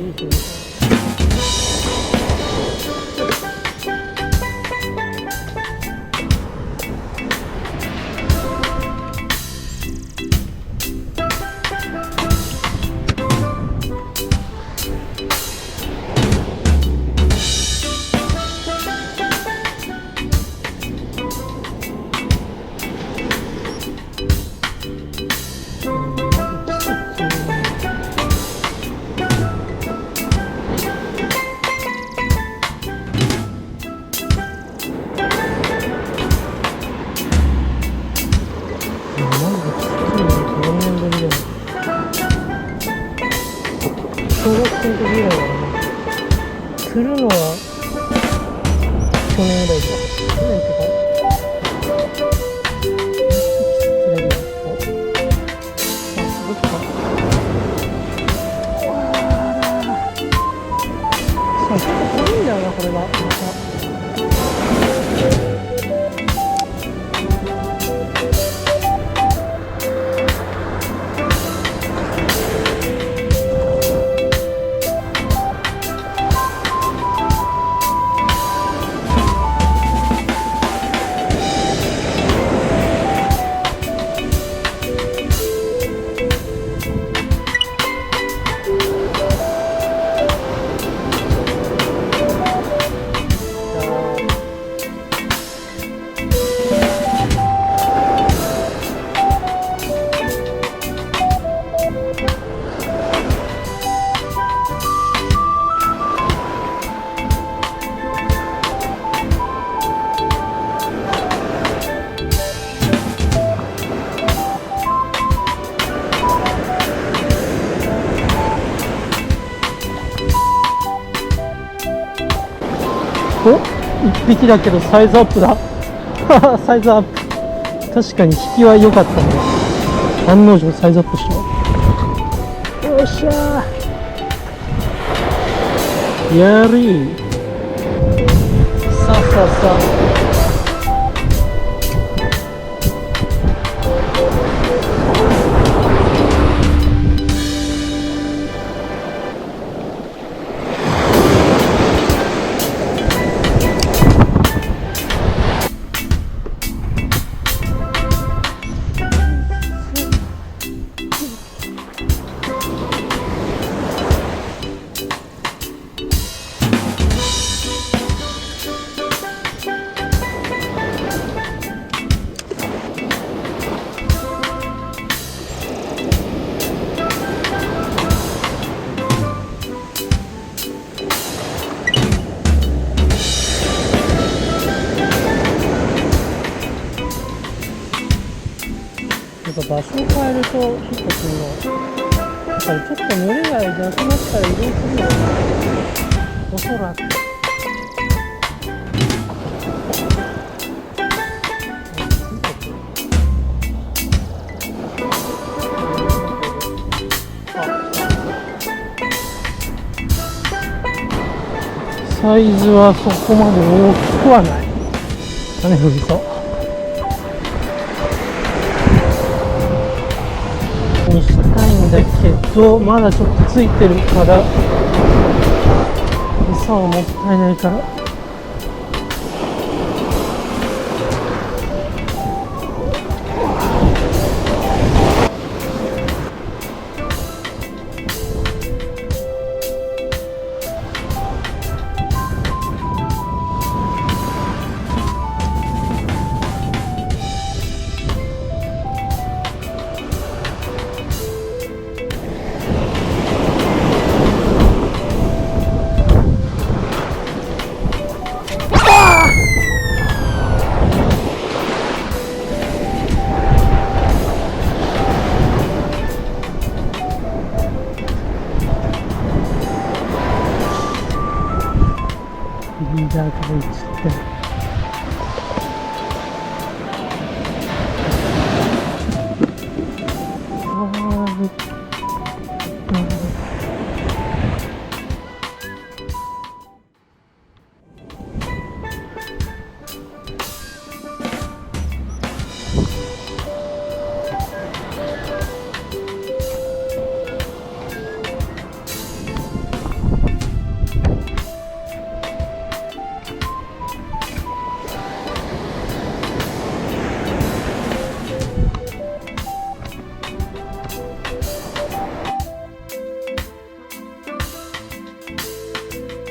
いい小学生の時ぐらいだね。釣るのは去年ぐらいです。去年ってか結構軽いんだよな、これがまた。お、1匹だけどサイズアップだサイズアップ。確かに引きは良かったね。案の定サイズアップした。よっしゃー、やりー。さあさあさあ、場所を変えるとヒットするの。だからちょっと群れがなくなったら移動するのかな、おそらく。サイズはそこまで大きくはない。種振りそう。にしたいんだけど、まだちょっとついてるから餌はもったいないから。リーダーから移って